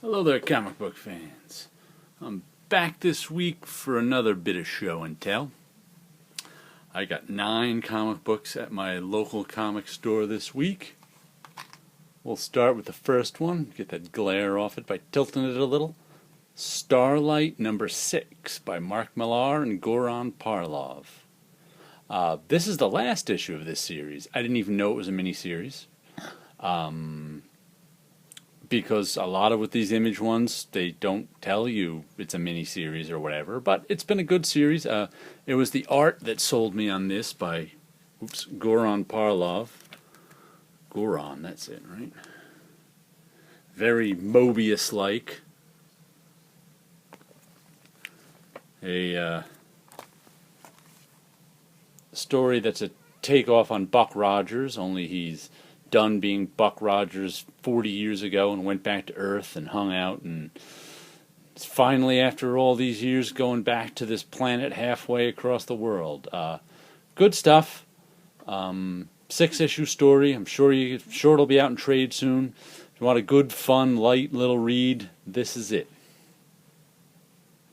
Hello there, comic book fans. I'm back this week for another bit of show and tell. I got 9 comic books at my local comic store this week. We'll start with the first one, get that glare off it by tilting it a little. Starlight number 6 by Mark Millar and Goran Parlov. This is the last issue of this series. I didn't even know it was a miniseries. Because a lot of with these Image ones, they don't tell you it's a mini-series or whatever, but it's been a good series. It was the art that sold me on this by, Goran Parlov. Goran, that's it, right? Very Mobius-like. A story that's a takeoff on Buck Rogers, only he's done being Buck Rogers 40 years ago and went back to Earth and hung out, and it's finally, after all these years, going back to this planet halfway across the world. Good stuff. 6-issue story. I'm sure it'll be out in trade soon. If you want a good, fun, light little read, this is it.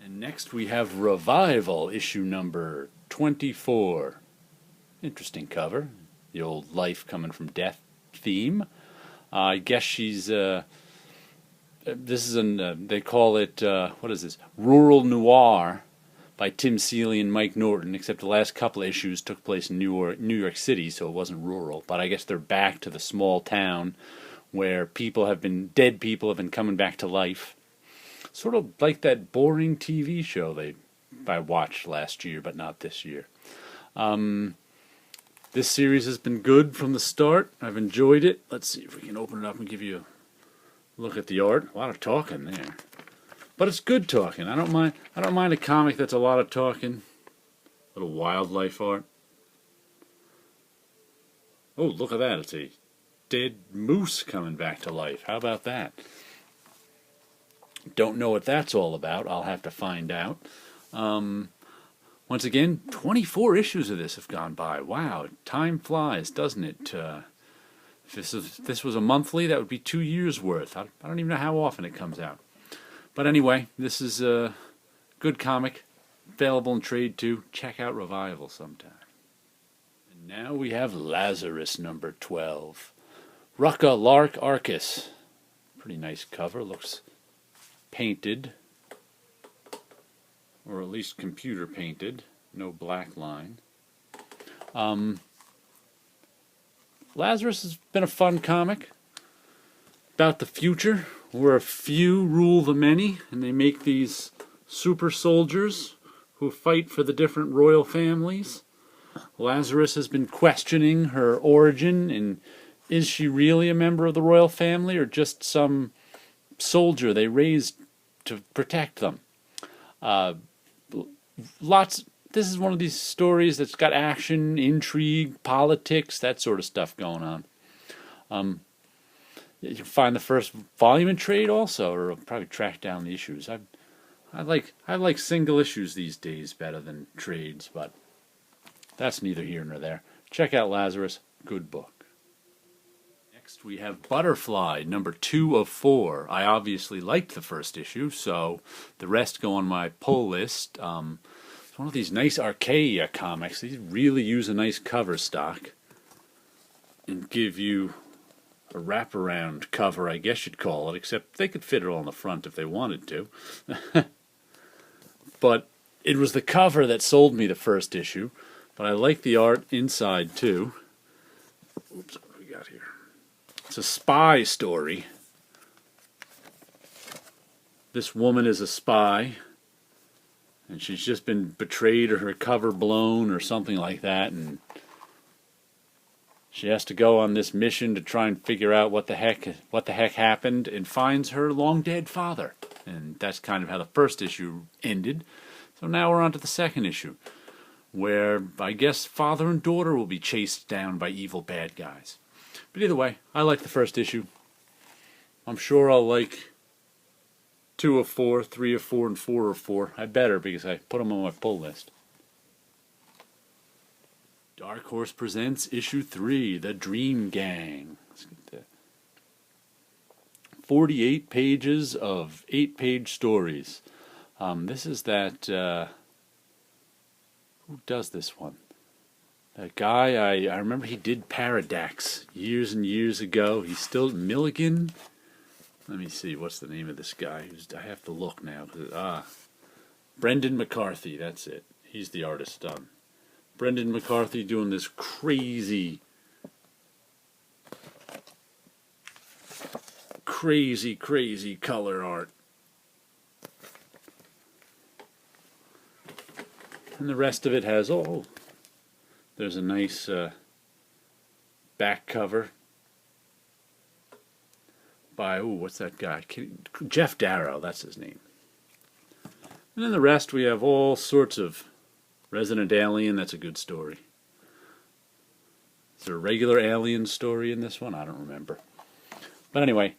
And next we have Revival, issue number 24. Interesting cover. The old life coming from death theme. I guess she's this is they call it what is this, Rural Noir by Tim Seeley and Mike Norton, except the last couple issues took place in New York City, so it wasn't rural, but I guess they're back to the small town where dead people have been coming back to life, sort of like that boring TV show I watched last year but not this year. This series has been good from the start. I've enjoyed it. Let's see if we can open it up and give you a look at the art. A lot of talking there, but it's good talking. I don't mind a comic that's a lot of talking. Little wildlife art. Oh, look at that! It's a dead moose coming back to life. How about that? Don't know what that's all about. I'll have to find out. Once again, 24 issues of this have gone by. Wow, time flies, doesn't it? If this was a monthly, that would be 2 years worth. I don't even know how often it comes out. But anyway, this is a good comic, available in trade too. Check out Revival sometime. And now we have Lazarus number 12. Rucka Lark Arcus. Pretty nice cover, looks painted. Or at least computer painted, no black line. Lazarus has been a fun comic about the future where a few rule the many, and they make these super soldiers who fight for the different royal families. Lazarus has been questioning her origin, and is she really a member of the royal family or just some soldier they raised to protect them? This is one of these stories that's got action, intrigue, politics, that sort of stuff going on. You can find the first volume in trade also, or I'll probably track down the issues. I like single issues these days better than trades, but that's neither here nor there. Check out Lazarus, good book. Next we have Butterfly, number 2 of 4. I obviously liked the first issue, so the rest go on my pull list. It's one of these nice Archaea comics. These really use a nice cover stock and give you a wraparound cover, I guess you'd call it, except they could fit it all on the front if they wanted to. But it was the cover that sold me the first issue, but I like the art inside too. Oops, what do we got here? It's a spy story. This woman is a spy, and she's just been betrayed or her cover blown or something like that, and she has to go on this mission to try and figure out what the heck happened, and finds her long dead father. And that's kind of how the first issue ended. So now we're on to the second issue, where I guess father and daughter will be chased down by evil bad guys. But either way, I like the first issue. I'm sure I'll like 2 of 4, 3 of 4, and 4 of 4. I better, because I put them on my pull list. Dark Horse presents issue 3, The Dream Gang. Let's get that. 48 pages of 8-page stories. This is that, who does this one? That guy, I remember he did Paradax years and years ago. He's still Milligan. Let me see, what's the name of this guy? I have to look now. Brendan McCarthy, that's it. He's the artist. Brendan McCarthy doing this crazy color art. And the rest of it has, there's a nice back cover by, what's that guy? Jeff Darrow, that's his name. And then the rest we have all sorts of Resident Alien, that's a good story. Is there a regular Alien story in this one? I don't remember. But anyway,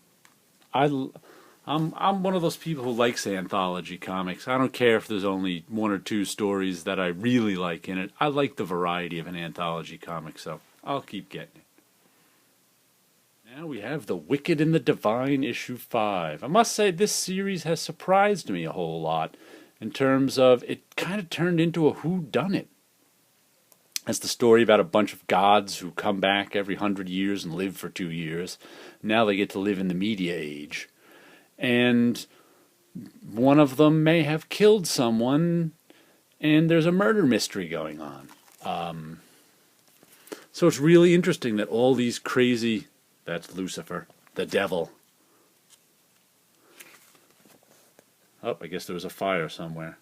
I'm one of those people who likes anthology comics. I don't care if there's only 1 or 2 stories that I really like in it. I like the variety of an anthology comic, so I'll keep getting it. Now we have The Wicked and the Divine, issue 5. I must say this series has surprised me a whole lot in terms of it kind of turned into a whodunit. It's the story about a bunch of gods who come back every 100 years and live for 2 years. Now they get to live in the media age. And one of them may have killed someone, and there's a murder mystery going on. So it's really interesting that all these crazy... That's Lucifer, the devil. Oh, I guess there was a fire somewhere.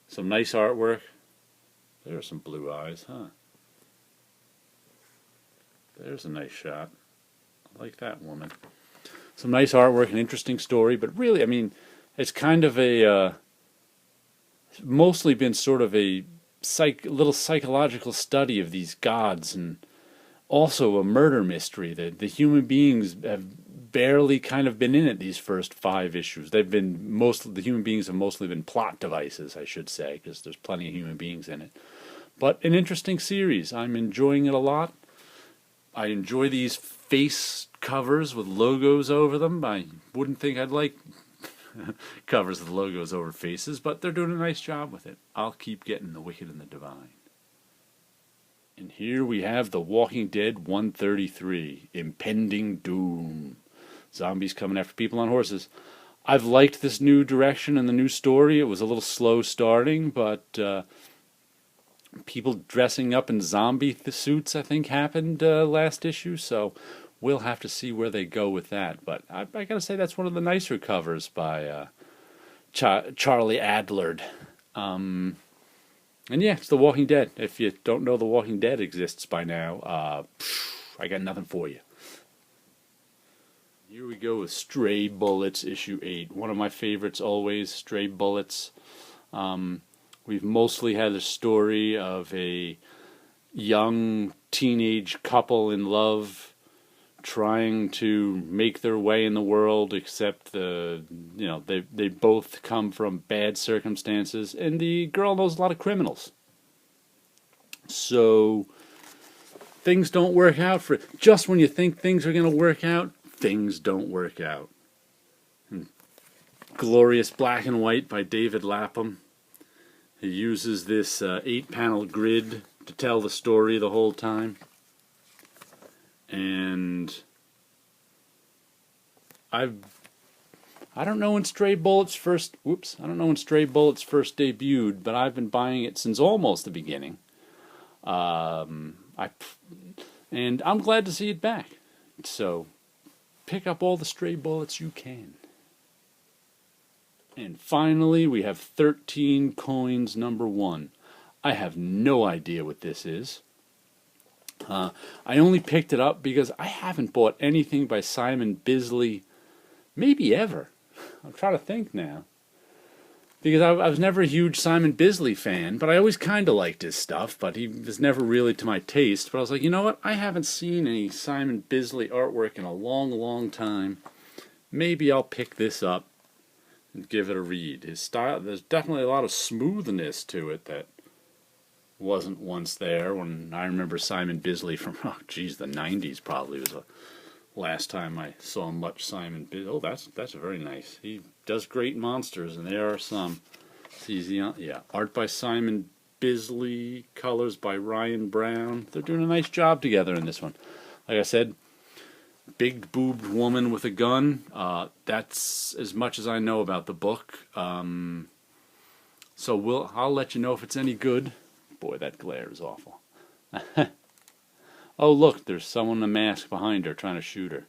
Some nice artwork. There are some blue eyes, huh? There's a nice shot. I like that woman. Some nice artwork, an interesting story, but really, I mean, it's kind of a... mostly been sort of a little psychological study of these gods, and also a murder mystery. The human beings have barely kind of been in it these first 5 issues. The human beings have mostly been plot devices, I should say, because there's plenty of human beings in it. But an interesting series. I'm enjoying it a lot. I enjoy these face covers with logos over them. I wouldn't think I'd like covers with logos over faces, but they're doing a nice job with it. I'll keep getting The Wicked and the Divine. And here we have The Walking Dead 133, Impending Doom. Zombies coming after people on horses. I've liked this new direction and the new story. It was a little slow starting, but people dressing up in zombie suits, I think, happened last issue, so we'll have to see where they go with that. But I gotta say, that's one of the nicer covers by Charlie Adlard. And yeah, it's The Walking Dead. If you don't know The Walking Dead exists by now, I got nothing for you. Here we go with Stray Bullets, issue 8. One of my favorites always, Stray Bullets. We've mostly had a story of a young teenage couple in love trying to make their way in the world, except they both come from bad circumstances, and the girl knows a lot of criminals. So things don't work out for it. Just when you think things are going to work out, things don't work out. Glorious Black and White by David Lapham. He uses this 8-panel grid to tell the story the whole time. And I don't know when Stray Bullets first debuted, but I've been buying it since almost the beginning. And I'm glad to see it back. So pick up all the Stray Bullets you can. And finally, we have 13 Coins #1. I have no idea what this is. I only picked it up because I haven't bought anything by Simon Bisley, maybe ever. I'm trying to think now. Because I was never a huge Simon Bisley fan, but I always kind of liked his stuff, but he was never really to my taste. But I was like, you know what? I haven't seen any Simon Bisley artwork in a long, long time. Maybe I'll pick this up and give it a read. His style, there's definitely a lot of smoothness to it that wasn't once there when I remember Simon Bisley from, the 90s probably was last time I saw much Simon Bisley. Oh, that's very nice. He does great monsters, and there are some. It's easy on, yeah. Art by Simon Bisley, colors by Ryan Brown. They're doing a nice job together in this one. Like I said, big boobed woman with a gun. That's as much as I know about the book. So I'll let you know if it's any good. Boy, that glare is awful. Oh, look, there's someone in a mask behind her trying to shoot her.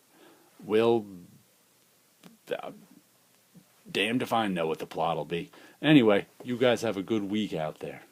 Damned if I know what the plot will be. Anyway, you guys have a good week out there.